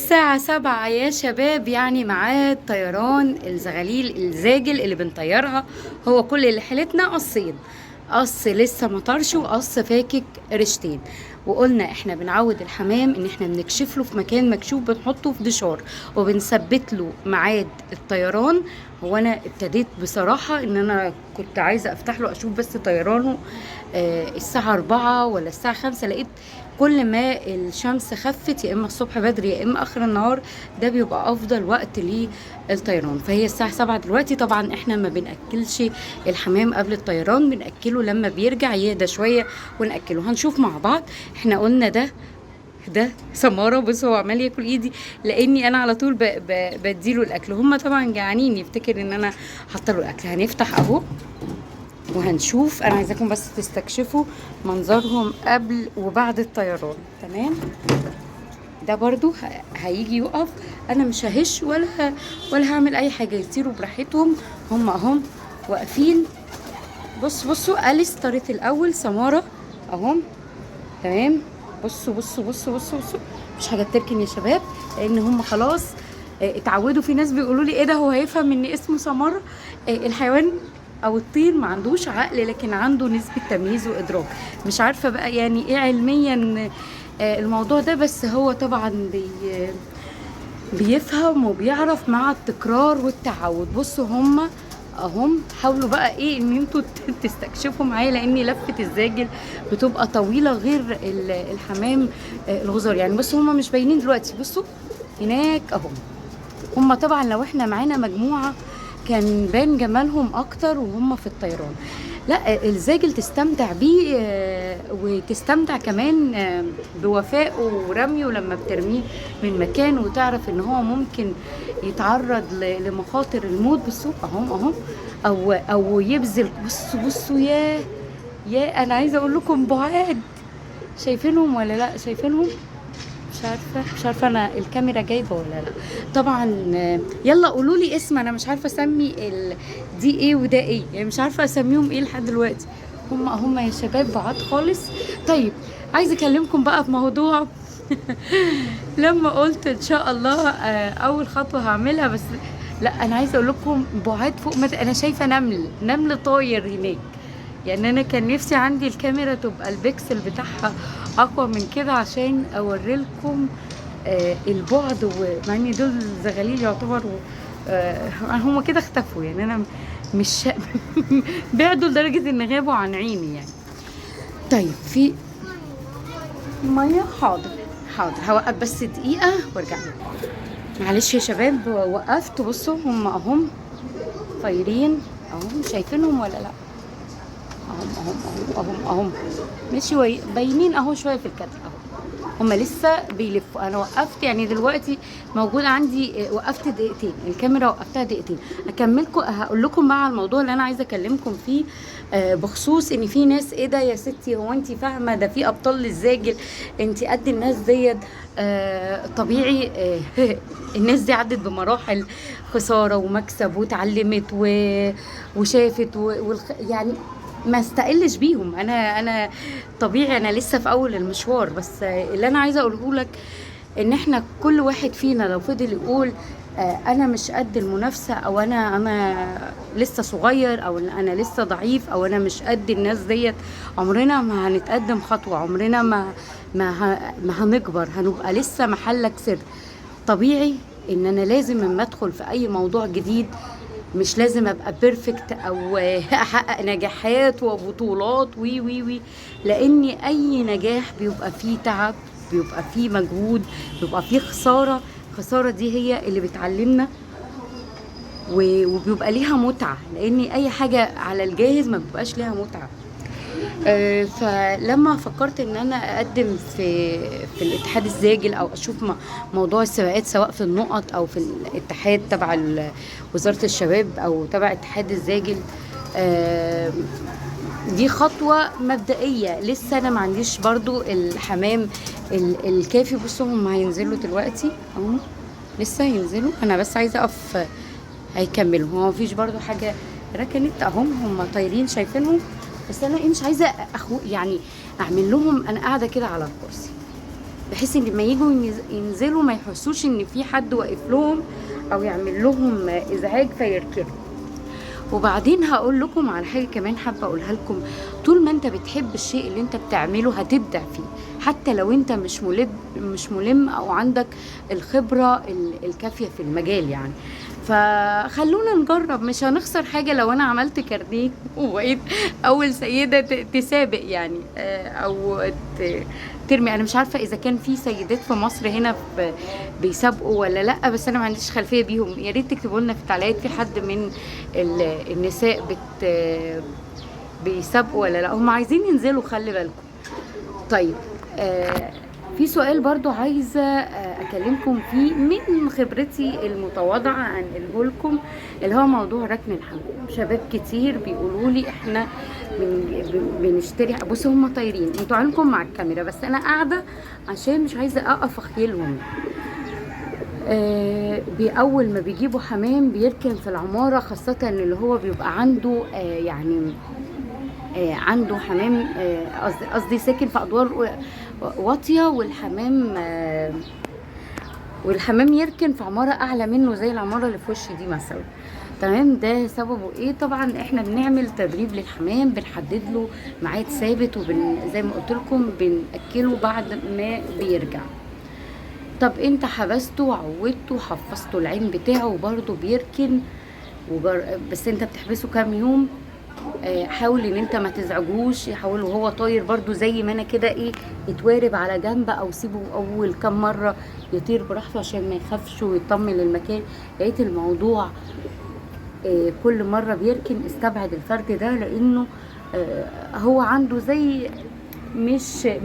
الساعة 7 يا شباب، يعني ميعاد طيران الزغاليل الزاجل اللي بنطيرها. هو كل اللي حيلتنا قصين، قص لسه مطرش وقص فاكك رشتين. وقلنا احنا بنعود الحمام ان احنا بنكشف له في مكان مكشوف، بنحطه في دشار وبنثبت له ميعاد الطيران. هو انا ابتديت بصراحة ان انا كنت عايزة افتح له اشوف بس طيرانه الساعة 4 ولا الساعة 5. لقيت كل ما الشمس خفت، يا اما الصبح بدري يا اما اخر النهار، ده بيبقى افضل وقت للطيران. فهي الساعة 7 دلوقتي. طبعا احنا ما بنأكلش الحمام قبل الطيران، بنأكله لما بيرجع يهدى شوية ونأكله. هنشوف مع بعض. احنا قلنا ده سمارة، بص هو عمال ياكل ايدي لاني انا على طول بديله الاكل. هما طبعا جعانين، يفتكر ان انا حاطه له الاكل. هنفتح اهو وهنشوف. انا عايزاكم بس تستكشفوا منظرهم قبل وبعد الطيران. تمام، ده برضو هيجي يقف. انا مش ههش ولا هعمل اي حاجه، يطيروا براحتهم. هم واقفين. بصوا أليس طارت الاول، سماره اهم. تمام، بصوا مش حاجه تركن يا شباب، لان هم خلاص اتعودوا. في ناس بيقولوا لي ايه ده، هو هيفهم ان اسمه سماره؟ الحيوان او الطير ما عندوش عقل، لكن عنده نسبة تمييز وادراك. مش عارفة بقى يعني ايه علميا الموضوع ده، بس هو طبعا بيفهم وبيعرف مع التكرار والتعود. بصوا هم حاولوا بقى ايه ان انتوا تستكشفوا معايا، لان لفة الزاجل بتبقى طويلة غير الحمام الغزار. يعني بصوا هم مش باينين دلوقتي، بصوا هناك اهم. هم طبعا لو احنا معانا مجموعة كان بان جمالهم اكتر وهم في الطيران. لا، الزاجل تستمتع بيه وتستمتع كمان بوفائه ورميه لما بترميه من مكان وتعرف ان هو ممكن يتعرض لمخاطر الموت. بصوا اهم او يبذل. بصوا يا انا عايزه اقول لكم بعاد. شايفينهم ولا لا؟ شايفينهم؟ مش عارفه انا الكاميرا جايبه ولا لا. طبعا يلا قولوا لي اسم. انا مش عارفه اسمي دي ايه وده ايه، يعني مش عارفه اسميهم ايه لحد دلوقتي. هم يا شباب بعاد خالص. طيب، عايزه اكلمكم بقى في موضوع لما قلت ان شاء الله اول خطوه هعملها، بس لا، انا عايزه اقول لكم بعاد فوق انا شايفه نمل طاير هناك. يعني انا كان نفسي عندي الكاميرا تبقى البكسل بتاعها اقوى من كده عشان اوريلكم البعد. ومع ان دول زغاليل يعتبروا هم كده اختفوا. يعني انا مش بعدوا لدرجه ان غابوا عن عيني يعني. طيب، في ميه؟ حاضر هوقف بس دقيقه وارجع لكم. معلش يا شباب، وقفت. بصوا هم طايرين اهم. شايفينهم ولا لا؟ اهم ماشي، باينين اهو شويه في الكادر اهو. هما لسه بيلفوا. انا وقفت يعني دلوقتي موجود عندي، وقفت دقيقتين الكاميرا، وقفتها دقيقتين. اكملكم، هقول لكم مع الموضوع اللي انا عايزه اكلمكم فيه بخصوص ان في ناس ايه ده يا ستي، هو انت فاهمه ده في ابطال للزاجل، انت قد الناس ديت. طبيعي. الناس دي عدت بمراحل خساره ومكسب واتعلمت وشافت يعني ما استقلش بيهم. انا طبيعي، انا لسه في اول المشوار. بس اللي انا عايزه اقوله لك ان احنا كل واحد فينا لو فضل يقول انا مش قد المنافسه، او انا لسه صغير، او انا لسه ضعيف، او انا مش قد الناس ديت، عمرنا ما هنتقدم خطوه. عمرنا ما هنكبر. هنبقى لسه محلك سر. طبيعي ان انا لازم لما ادخل في اي موضوع جديد مش لازم ابقى بيرفكت او احقق نجاحات وبطولات وي لان اي نجاح بيبقى فيه تعب، بيبقى فيه مجهود، بيبقى فيه خسارة. الخسارة دي هي اللي بتعلمنا وبيبقى ليها متعة، لان اي حاجة على الجاهز ما بيبقاش ليها متعة. فلما فكرت ان انا اقدم في الاتحاد الزاجل، او اشوف موضوع السباقات سواء في النقط او في الاتحاد تبع وزارة الشباب او تبع اتحاد الزاجل، دي خطوة مبدئية. لسه انا ما عنديش برضو الحمام الكافي. بصوا هم هينزلوا دلوقتي اهو، لسه هينزلوا. انا بس عايزة اقف. هيكملوا. هو مفيش برضو حاجة ركنت هم طايرين، شايفينهم. بس انا مش عايزه يعني اعمل لهم. انا قاعده كده على الكرسي، بحيث ان لما يجوا ينزلوا ما يحسوش ان في حد واقف لهم او يعمل لهم ازعاج فيركنوا. وبعدين هقول لكم على حاجه كمان حابه اقولها لكم، طول ما انت بتحب الشيء اللي انت بتعمله هتبدع فيه، حتى لو انت مش ملم او عندك الخبره الكافيه في المجال يعني. فخلونا نجرب، مش هنخسر حاجه لو انا عملت كارنيه وبقيت اول سيده تسابق يعني، او ترمي. انا مش عارفه اذا كان في سيدات في مصر هنا بيسابقوا ولا لا، بس انا ما عنديش خلفيه بيهم. يا ريت تكتبوا لنا في التعليقات في حد من النساء بيسابقوا ولا لا، هم عايزين ينزلوا خلي بالكم. طيب في سؤال برضو عايزة أكلمكم فيه من خبرتي المتواضعة أنقله لكم، اللي هو موضوع ركن الحمام. شباب كتير بيقولوا لي إحنا بنشتري. بصوا هم طايرين، انتوا عينكم مع الكاميرا بس أنا قاعدة عشان مش عايزة أقف أخيلهم. بأول ما بيجيبوا حمام بيركن في العمارة، خاصة اللي هو بيبقى عنده يعني عنده حمام، قصدي ساكن في ادوار واطيه، والحمام يركن في عماره اعلى منه زي العماره اللي في وشي دي مثلا. تمام، ده سببه ايه؟ طبعا احنا بنعمل تدريب للحمام، بنحدد له ميعاد ثابت، زي ما قلت لكم بناكله بعد ما بيرجع. طب انت حبسته وعودته وحفظته العين بتاعه وبرضه بيركن بس انت بتحبسه كام يوم. حاول ان انت ما تزعجوش، يحاول وهو طاير برضو زي ما انا كده يتوارب على جنب، او سيبه اول كام مره يطير براحته عشان ما يخافش ويطمن للمكان. لقيت الموضوع كل مره بيركن، استبعد الفرد ده، لانه هو عنده زي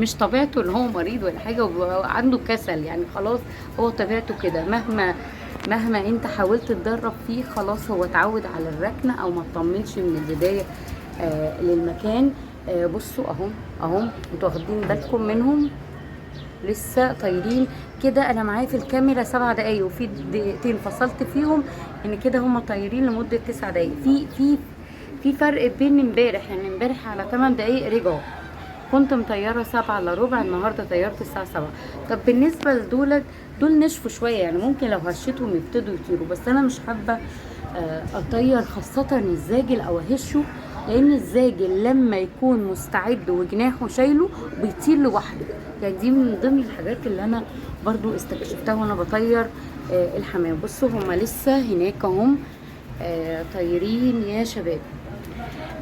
مش طبيعته ان هو مريض ولا حاجه، وعنده كسل يعني. خلاص هو طبيعته كده، مهما انت حاولت تدرب فيه خلاص هو اتعود على الركنه، او ما تطمنش من البدايه للمكان. بصوا اهم انتوا واخدين بالكم منهم لسه طايرين كده. انا معايا في الكاميرا 7 دقايق وفي دقيقتين فصلت فيهم، ان كده هم طايرين لمده 9 دقايق. في فرق بين امبارح، يعني امبارح على 8 دقايق رجعوا، كنت مطيره 7 الا ربع، النهارده طيرت الساعه 7. طب بالنسبه لدول نشفوا شويه، يعني ممكن لو هشيتهم يبتدوا يطيروا، بس انا مش حابه اطير خاصه الزاجل او اهشه، لان الزاجل لما يكون مستعد وجناحه شايله بيطير لوحده. يعني دي من ضمن الحاجات اللي انا برضو استكشفتها وانا بطير الحمام. بصوا هما لسه هناك هم طايرين يا شباب.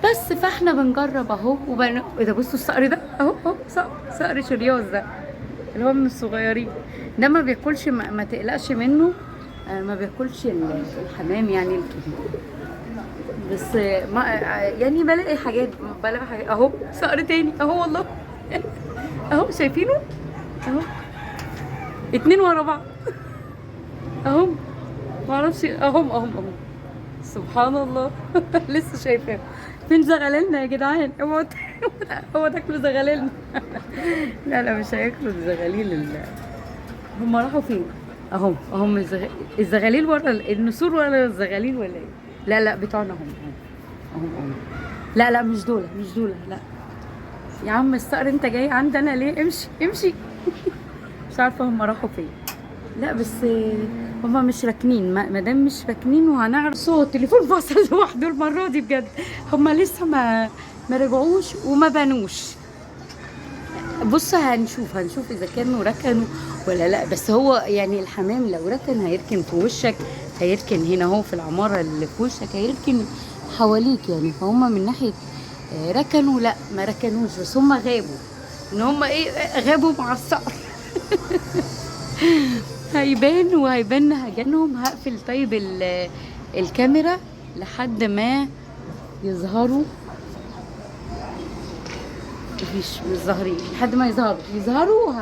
بس فاحنا بنجرب اهو ده بصوا الصقر ده اهو صقر شرياز ده اللي هو من الصغيرين ده، ما بياكلش، ما تقلقش منه، ما بياكلش الحمام يعني الكبير. بس ما يعني بلاقي حاجات اهو صقر تاني اهو والله اهو شايفينه اهو 2 ورا بعض اهو، معرفش اهم سبحان الله لسه شايفاه. فين زغللنا يا جدعان؟ هو تاكلوا زغللنا لا مش هياكلوا الزغاليل هم راحوا فين؟ اهم الزغاليل ورا النسور ولا الزغاليل ولا ايه؟ لا بتوعنا هم لا مش دول لا يا عم الصقر انت جاي عندنا ليه؟ امشي مش عارفه هم راحوا فين. لا بس هما مش راكنين، ما دام مش راكنين وهنعرف. صوت التليفون فصل لوحده المره دي بجد. هما لسه ما رجعوش وما بانوش. بص هنشوف اذا كانوا ركنوا ولا لا. بس هو يعني الحمام لو ركن هيركن في وشك، هيركن هنا اهو في العماره اللي في وشك، هيركن حواليك يعني. فهم من ناحيه ركنوا، لا ما ركنوش، بس هم غابوا، ان هم غابوا مع الصقر هيبان هجانهم. هقفل طيب الكاميرا لحد ما يظهروا. مش ظاهرين لحد ما يظهروا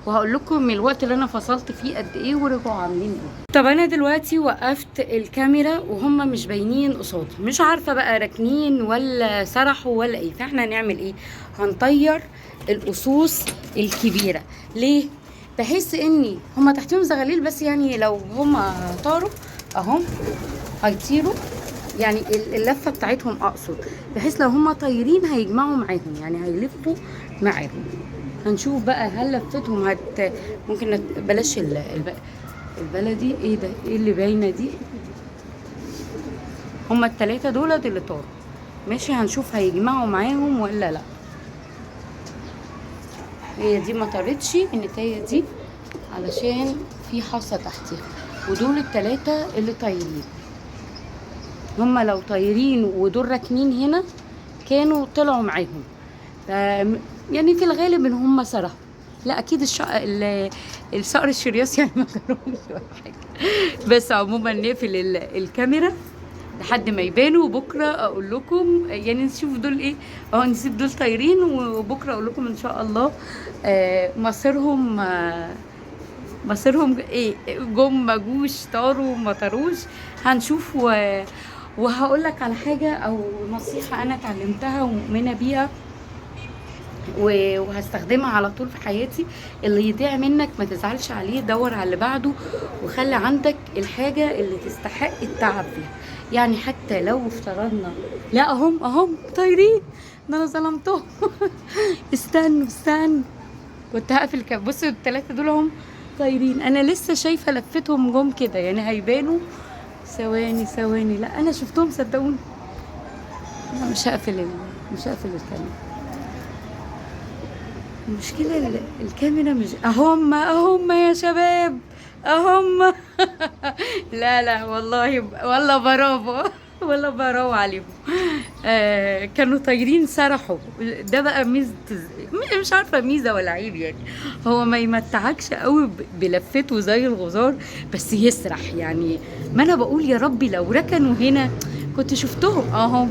وهقول لكم الوقت اللي انا فصلت فيه قد ايه ورجعوا عاملين ايه. طب انا دلوقتي وقفت الكاميرا وهم مش باينين قصادي، مش عارفه بقى راكنين ولا سرحوا ولا ايه. فاحنا هنعمل ايه؟ هنطير القصوص الكبيره. ليه؟ بحس اني هما تحتهم زغاليل، بس يعني لو هما طاروا اهم هيطيروا، يعني اللفه بتاعتهم اقصد، بحيث لو هما طايرين هيجمعوا معاهم، يعني هيلفوا معاهم. هنشوف بقى هل لفتهم ممكن بلاش البلدي. ايه ده؟ ايه اللي باينه دي؟ هما التلاتة دولت اللي طاروا. ماشي، هنشوف هيجمعوا معاهم ولا لا. هي دي ما طارتش النتايه دي علشان في حصى تحتيها، ودول التلاتة اللي طايرين. هما لو طايرين ودول راكنين هنا كانوا طلعوا معاهم. يعني في الغالب ان هم سرحوا. لا اكيد الصقر الشرياس يعني ما كانوش ولا حاجه. بس عموما نقفل الكاميرا لحد ما يبانوا، وبكره اقول لكم يعني نشوف دول ايه. نسيب دول طايرين، وبكره اقول لكم ان شاء الله مصيرهم ايه، جم ما جوش، طاروا ما طاروش، هنشوف. وهقول لك على حاجه او نصيحه انا اتعلمتها ومؤمنه بيها وهستخدمها على طول في حياتي. اللي يضيع منك ما تزعلش عليه، دور على اللي بعده، وخلي عندك الحاجه اللي تستحق التعب فيها. يعني حتى لو افترضنا لا اهم طايرين، ده انا ظلمتهم. استنوا كنت هقفل بصوا الثلاثه دول هم طايرين، انا لسه شايفه لفتهم جم كده يعني هيبانوا. ثواني لا انا شفتهم صدقوني. انا مش هقفل الكاميرا. المشكله الكاميرا مش اهم يا شباب اهم. لا والله برافو. والله برافو عليهم. كانوا طايرين سرحوا. ده بقى ميزه، مش عارفه ميزه ولا عيب يعني. هو ما يمتعكش قوي بلفته زي الغزار، بس يسرح يعني. ما انا بقول يا ربي لو ركنوا هنا كنت شفتهم اهم.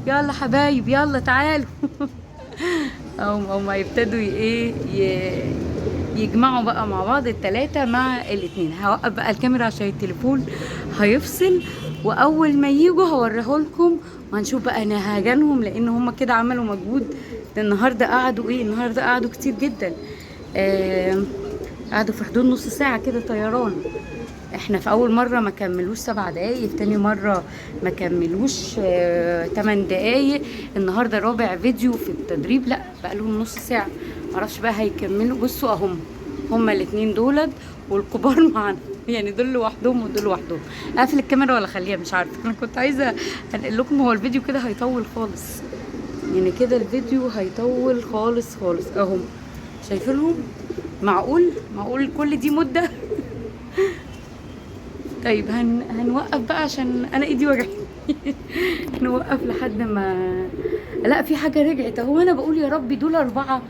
يلا حبايب يلا تعالوا. هم يبتدوا يجمعوا بقى مع بعض التلاتة مع الاتنين. هوقف بقى الكاميرا عشان التليفون هيفصل، واول ما يجوا هوريه لكم وهنشوف بقى نهاجنهم، لان هم كده عملوا مجهود. ده النهارده قعدوا كتير جدا. قعدوا في حدود نص ساعة كده طيران. احنا في اول مرة ما كملوش 7 دقايق، في تاني مرة ما كملوش 8 دقايق، النهاردة رابع فيديو في التدريب. لا بقى لهم نص ساعة، معرفش بقى هيكملوا. بصوا هما الاتنين دولت والكبار معانا، يعني دول لوحدهم ودول لوحدهم. اقفل الكاميرا ولا اخليها؟ مش عارفة، انا كنت عايزة انقل لكم. هو الفيديو كده هيطول خالص، يعني كده الفيديو هيطول خالص اهم. شايفينهم؟ معقول كل دي مدة؟ طيب هنوقف بقى عشان انا ايدي وجعتني. نوقف لحد ما لا في حاجه رجعت اهو. انا بقول يا ربي دول 4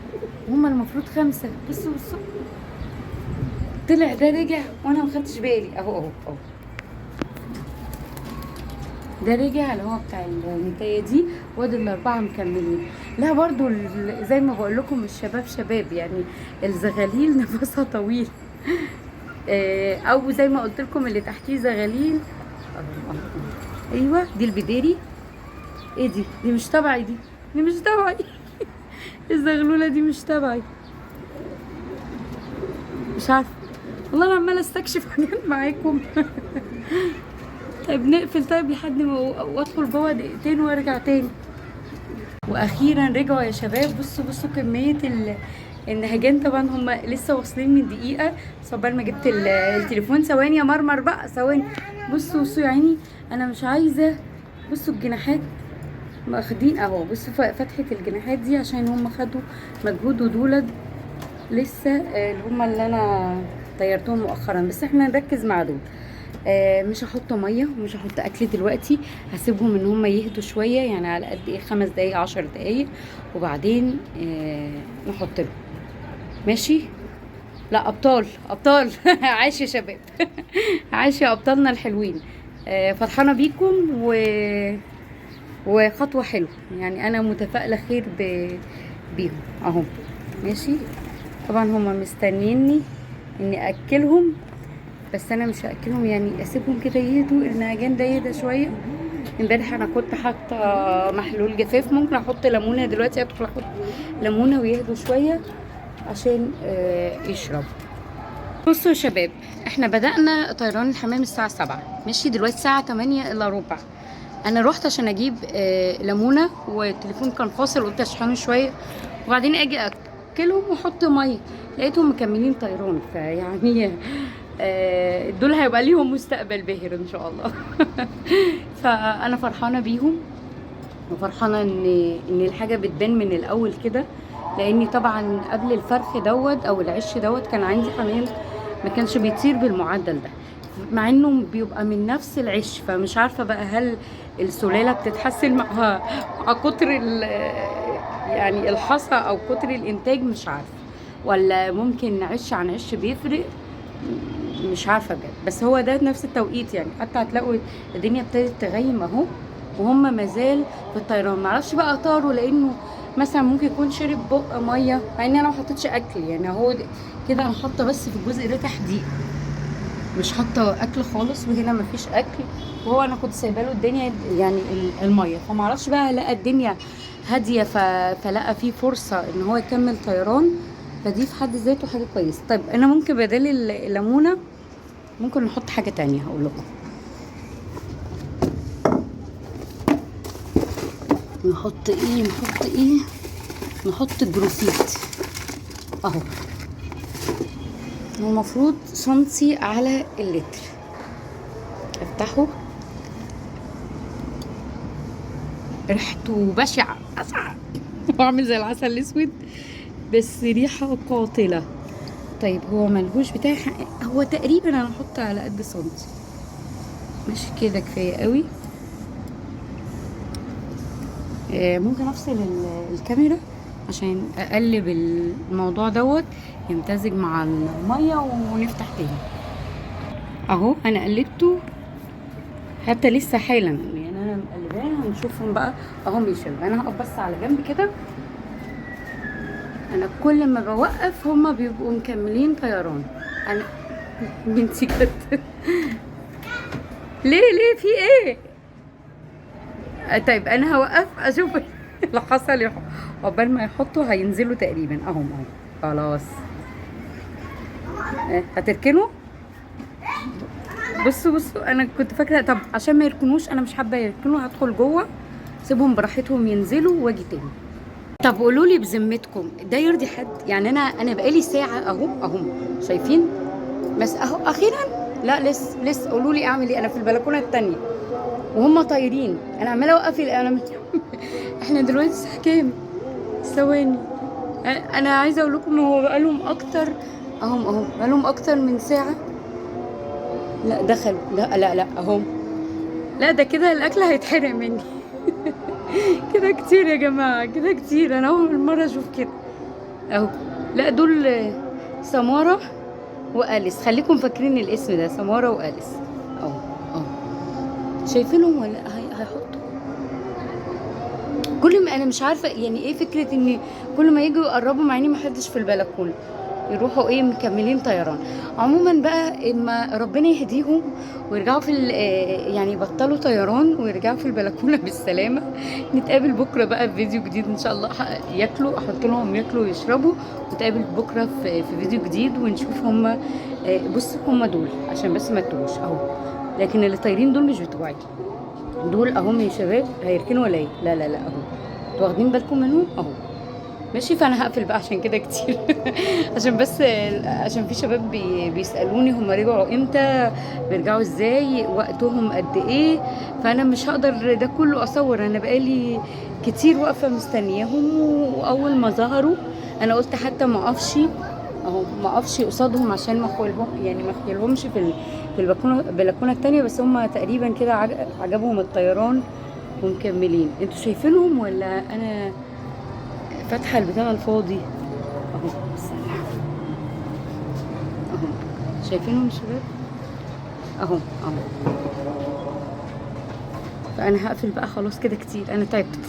وهم المفروض 5. بصوا طلع ده رجع وانا ما خدتش بالي. اهو ده رجع اللي هو بتاع النتايه دي، وادي ال4 مكملين. لا برضو زي ما بقول لكم الشباب شباب يعني، الزغاليل نفسها طويل. او زي ما قلت لكم اللي تحتيه زغاليل. ايوه دي البديري. ايه دي مش تبعي، دي مش تبعي. الزغلوله دي مش تبعي، مش عارفه والله. انا عماله استكشف حاجات معاكم. طيب نقفل لحد ما وادخل جوه دقيقتين وارجع تاني. واخيرا رجعوا يا شباب. بصوا كميه النهجان. طبعا هم لسه واصلين من دقيقه، بس عقبال ما جبت التليفون. ثواني يا مرمر بقى ثواني. بصوا يا عيني انا مش عايزه. بصوا الجناحات واخدين اهو. بصوا فتحه الجناحات دي عشان هم خدوا مجهود، ودولد لسه اللي انا طيرتهم مؤخرا. بس احنا نركز مع دول. مش هحط ميه ومش هحط اكل دلوقتي، هسيبهم ان هم يهدوا شويه يعني على قد ايه 5 دقايق 10 دقايق، وبعدين نحط لهم. ماشي؟ لا ابطال. عاش يا شباب. عاش يا ابطالنا الحلوين. فرحانه بيكم وخطوه حلوه يعني. انا متفائله خير بيهم اهو. ماشي؟ طبعا هم مستنيني اني اكلهم، بس انا مش هاكلهم يعني، اسيبهم كده يهدوا، النهجان ده يهدى شويه. امبارح انا كنت حاطه محلول جفاف، ممكن احط ليمونه دلوقتي، ادخل احط ليمونه ويهدوا شويه عشان يشرب. بصوا يا شباب احنا بدأنا طيران الحمام الساعة 7، ماشي؟ دلوقتي الساعة 8 الا ربع. انا روحت عشان اجيب ليمونة، والتليفون كان فاصل، قلت اشحنه شوية وبعدين اجي اكل. اشكلهم واحط ميه، لقيتهم مكملين طيران. فيعني دول هيبقى ليهم مستقبل باهر ان شاء الله. فانا فرحانه بيهم، وفرحانه ان الحاجه بتبان من الاول كده، لاني طبعا قبل الفرخ دوت او العش دوت كان عندي حمام ما كانش بيطير بالمعدل ده، مع انه بيبقى من نفس العش. فمش عارفه بقى هل السلاله بتتحسن مع كتر يعني الحصى او كتر الانتاج، مش عارفه، ولا ممكن عش عن عش بيفرق، مش عارفه بجد. بس هو ده نفس التوقيت يعني، حتى هتلاقوا الدنيا ابتدت تغيم اهو، وهم مازال في الطيران. معرفش بقى طاروا لانه مثلا ممكن يكون شرب بق ميه، مع ان انا ما حطيتش اكل يعني. اهو كده انا حاطه بس في الجزء ده تحديق، مش حاطه اكل خالص، وهنا مفيش اكل. وهو انا كنت سايبه له الدنيا يعني الميه، فمعرفش بقى لقى الدنيا هاديه فلقى فيه فرصه ان هو يكمل طيران. فدي في حد ذاته حاجه كويسه. طيب انا ممكن بدل الليمونه ممكن نحط حاجه تانية هقول لكم. نحط ايه؟ نحط جروفيت اهو، المفروض سنتي على اللتر. افتحه، ريحته بشعة واعمل زي العسل الاسود، بس ريحة قاتلة. طيب هو ملهوش بتاع، هو تقريبا انا هحط على قد سنتي، ماشي كده كفاية قوي. ممكن افصل الكاميرا عشان اقلب الموضوع دوت يمتزج مع المية ونفتح تاني. اهو انا قلبته حتى لسه حالا يعني، انا مقلباه. هنشوفهم بقى اهم بيشربوا. انا هقف بس على جنب كده، انا كل ما بوقف هما بيبقوا مكملين طيران. انا بنتي كده ليه في ايه؟ طيب انا هوقف اشوف اللي حصل. عقبال ما يحطوا هينزلوا تقريبا اهو خلاص. هتركنوا. بصوا انا كنت فاكره طب عشان ما يركنوش، انا مش حابه يركنوا، هدخل جوه سيبهم براحتهم ينزلوا واجي تاني. طب قولوا لي بذمتكم ده يرضي حد يعني؟ انا بقالي ساعه اهو شايفين، بس اهو اخيرا. لا لسه قولوا لي اعمل ايه؟ انا في البلكونه التانية وهم طايرين، انا عماله اوقف احنا دلوقتي الساعه كام؟ ثواني. انا عايزه اقول لكم هو بقالهم اكتر اهو بقالهم اكتر من ساعه. لا دخلوا، لا اهو. لا ده كده الاكل هيتحرق مني. كده كتير يا جماعه، كده كتير، انا اول مره اشوف كده اهو. لا دول سماره واليس، خليكم فاكرين الاسم ده، سماره واليس اهو. شايفينهم ولا هيحطوا؟ كل ما انا مش عارفه يعني ايه فكره ان كل ما يجوا يقربوا، مع اني ما حدش في البلكونه، يروحوا ايه مكملين طيران. عموما بقى اما ربنا يهديهم ويرجعوا في يعني يبطلوا طيران ويرجعوا في البلكونه بالسلامه. نتقابل بكره بقى في فيديو جديد ان شاء الله. ياكلوا، احط لهم ياكلوا ويشربوا، ونتقابل بكره في فيديو جديد ونشوف هم. بصوا هم دول عشان بس ما تتوهوش اهو، لكن اللي طايرين دول مش بتوعي، دول اهم يا شباب. هيركنوا ولا ايه؟ لا اهو، انتوا واخدين بالكم منهم اهو. ماشي، فانا هقفل بقى عشان كده كتير. عشان بس عشان في شباب بيسالوني هم رجعوا امتى، بيرجعوا ازاي، وقتهم قد ايه. فانا مش هقدر ده كله اصور، انا بقالي كتير واقفه مستنياهم. واول ما ظهروا انا قلت حتى ما اقفش اهو، ما اقفش قصادهم عشان ما اخولهم يعني، ما اخيلهمش في البلكونه التانية. بس هم تقريبا كده عجبهم الطيران ومكملين. انتوا شايفينهم ولا انا فاتحه البتاع الفاضي اهو؟ اهو شايفينهم يا شباب اهو. فانا هقفل بقى خلاص، كده كتير، انا تعبت.